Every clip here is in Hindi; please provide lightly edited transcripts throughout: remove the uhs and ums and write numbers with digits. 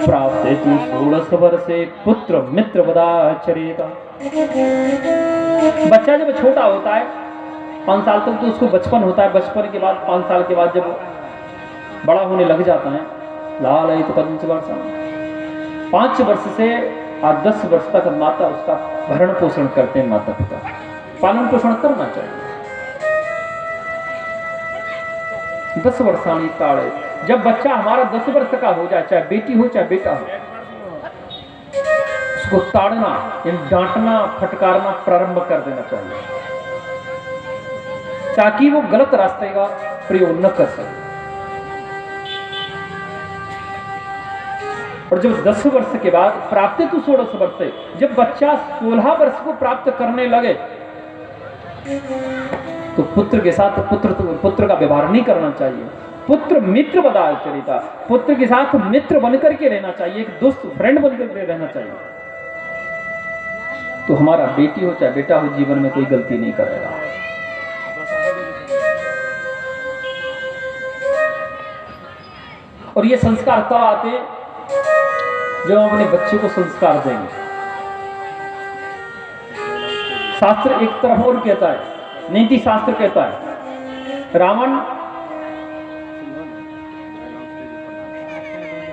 प्राप्त तु 16 वर्षे पुत्र मित्र वदाचरेता। बच्चा जब छोटा होता है 5 साल तक तो उसको बचपन होता है। बचपन के बाद 5 साल के बाद जब बड़ा होने लग जाता है, लाल है तो 5 वर्ष, 5 वर्ष से 10 वर्ष तक माता उसका भरण पोषण करते हैं। माता पिता पालन पोषण करना चाहिए। 10 वर्षानी ताड़े, जब बच्चा हमारा 10 वर्ष का हो जाए, चाहे बेटी हो चाहे बेटा हो, उसको ताड़ना, डांटना, फटकारना प्रारंभ कर देना चाहिए, ताकि वो गलत रास्ते का प्रयोग न कर सके। और जब 10 वर्ष के बाद प्राप्त तो 16 वर्ष से, जब बच्चा 16 वर्ष को प्राप्त करने लगे तो पुत्र के साथ पुत्र का व्यवहार नहीं करना चाहिए। पुत्र मित्र वदाचरेता, पुत्र के साथ मित्र बनकर के रहना चाहिए, एक दोस्त फ्रेंड बनकर के रहना चाहिए। तो हमारा बेटी हो चाहे बेटा हो, जीवन में कोई गलती नहीं करेगा। और ये संस्कार तब आते जब हम अपने बच्चे को संस्कार देंगे। शास्त्र एक तरफ और कहता है, नीति शास्त्र कहता है, रावण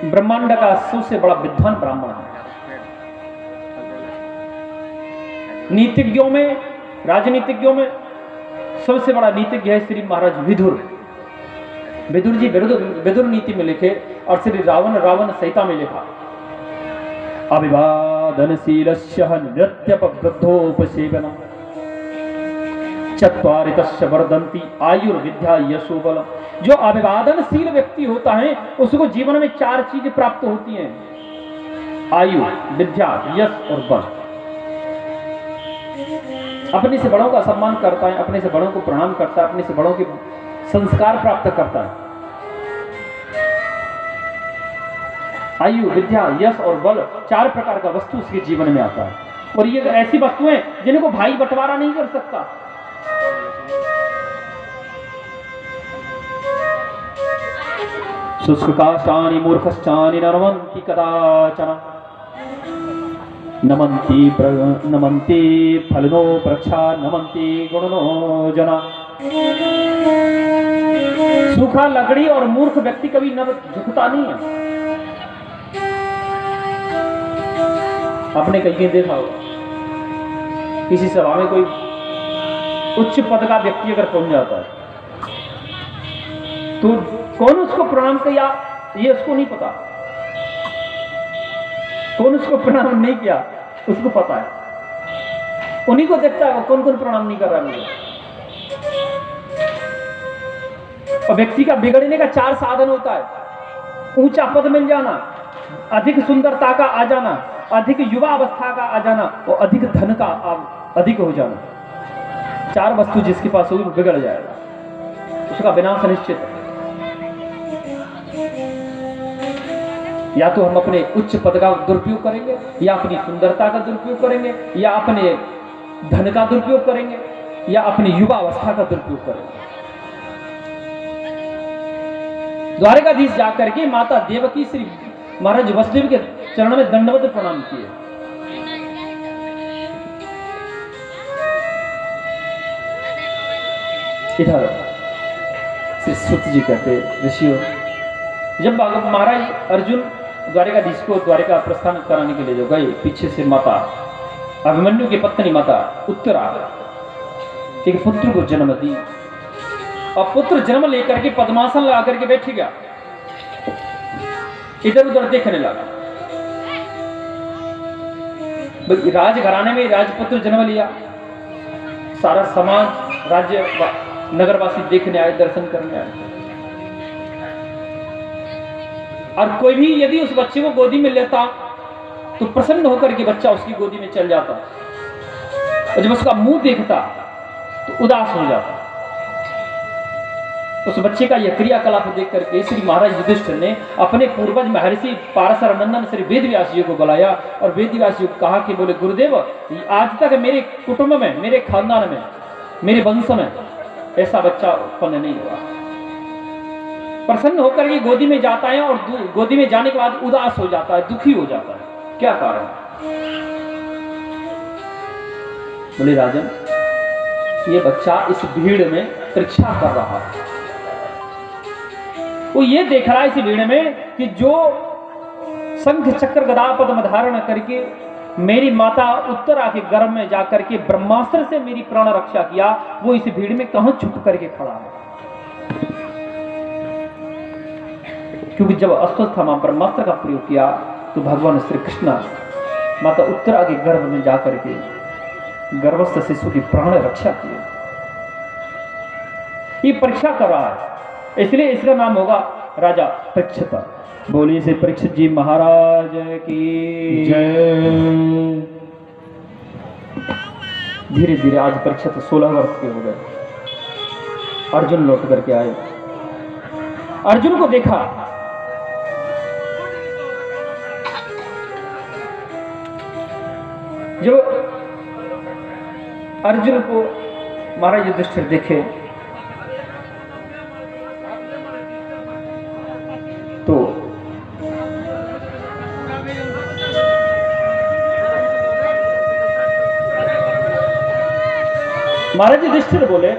ब्रह्मांड का सबसे बड़ा विद्वान ब्राह्मण है। नीतिज्ञों में, राजनीतिज्ञों में सबसे बड़ा नीतिज्ञ है श्री महाराज विदुर। विदुर जी विदुर नीति में लिखे और श्री रावण संहिता में लिखा, अभिवादनशीलस्य नृत्यपवृद्धोपसेवनम् चत्वारितस्य वर्धन्ति आयुर्विद्या यशो बलम्। जो अभिवादनशील व्यक्ति होता है उसको जीवन में 4 चीजें प्राप्त होती हैं, आयु, विद्या, यश और बल। अपने से बड़ों का सम्मान करता है, अपने से बड़ों को प्रणाम करता है, अपने से बड़ों के संस्कार प्राप्त करता है। आयु, विद्या, यश और बल 4 प्रकार का वस्तु उसके जीवन में आता है। और ये ऐसी वस्तुएं जिनको भाई बंटवारा नहीं कर सकता। शुष्काष्टानि मूर्खश्चानि नमन्ति कदाचन नमन्ति फलनो प्रक्षा नमन्ति गुणनो जना। सूखा, लकड़ी और मूर्ख व्यक्ति कभी झुकता नहीं है। आपने कहीं देखा होगा, किसी सभा में कोई उच्च पद का व्यक्ति अगर पहुंच जाता है तो कौन उसको प्रणाम किया ये उसको नहीं पता, कौन उसको प्रणाम नहीं किया उसको पता है। उन्हीं को देखता है कौन कौन प्रणाम नहीं कर रहा है। और व्यक्ति का बिगड़ने का 4 साधन होता है, ऊंचा पद मिल जाना, अधिक सुंदरता का आ जाना, अधिक युवा अवस्था का आ जाना और अधिक धन का अधिक हो जाना। 4 वस्तु जिसके पास होगी वो बिगड़ जाएगा, उसका विनाश निश्चित है। या तो हम अपने उच्च पद का दुरुपयोग करेंगे, या अपनी सुंदरता का दुरुपयोग करेंगे, या अपने धन का दुरुपयोग करेंगे, या अपनी युवा अवस्था का दुरुपयोग करेंगे। द्वारकाधीश जाकर के माता देवकी श्री महाराज वसुदेव के चरण में दंडवत प्रणाम किए। इधर श्री सुत जी कहते, ऋषियों, जब महाराज अर्जुन द्वारकाधीश को द्वारका प्रस्थान कराने के लिए जो गए, पीछे से माता अभिमन्यु की पत्नी माता उत्तरा एक पुत्र को जन्म दी और पुत्र जन्म लेकर के पद्मासन लगा करके बैठ गया, इधर उधर देखने लगा। राजघराने में राजपुत्र जन्म लिया, सारा समाज राज्य नगरवासी देखने आए, दर्शन करने आए। और कोई भी यदि उस बच्चे को गोदी में लेता तो प्रसन्न होकर के बच्चा उसकी गोदी में चल जाता, और जब उसका मुंह देखता तो उदास हो जाता। उस बच्चे का यह क्रियाकलाप देख करके श्री महाराज युधिष्ठिर ने अपने पूर्वज महर्षि पाराशर नंदन श्री वेदव्यास जी को बुलाया और वेदव्यास जी को कहा कि बोले गुरुदेव, आज तक मेरे कुटुंब में, मेरे खानदान में, मेरे वंश में ऐसा बच्चा उत्पन्न नहीं हुआ। प्रसन्न होकर के गोदी में जाता है और गोदी में जाने के बाद उदास हो जाता है, दुखी हो जाता है। क्या कारण? बोले राजन, ये बच्चा इस भीड़ में परीक्षा कर रहा है। वो ये देख रहा है इस भीड़ में कि जो शंख चक्र गदा पद्म धारण करके मेरी माता उत्तरा के गर्भ में जाकर के ब्रह्मास्त्र से मेरी प्राण रक्षा किया, वो इस भीड़ में कहां छुप करके खड़ा है। क्योंकि जब अस्वस्थामा ब्रह्मास्त्र का प्रयोग किया तो भगवान श्री कृष्ण माता उत्तरा के गर्भ में जाकर के गर्भस्थ शिशु की प्राण रक्षा की। ये परीक्षा कर रहा है, इसलिए इसका नाम होगा राजा परीक्षित। बोलिए से परीक्षित जी महाराज की जय। धीरे धीरे आज परीक्षित 16 वर्ष के हो गए। अर्जुन लौट करके आए, अर्जुन को देखा, जो अर्जुन को महाराज युधिष्ठिर देखे तो महाराज युधिष्ठिर बोले,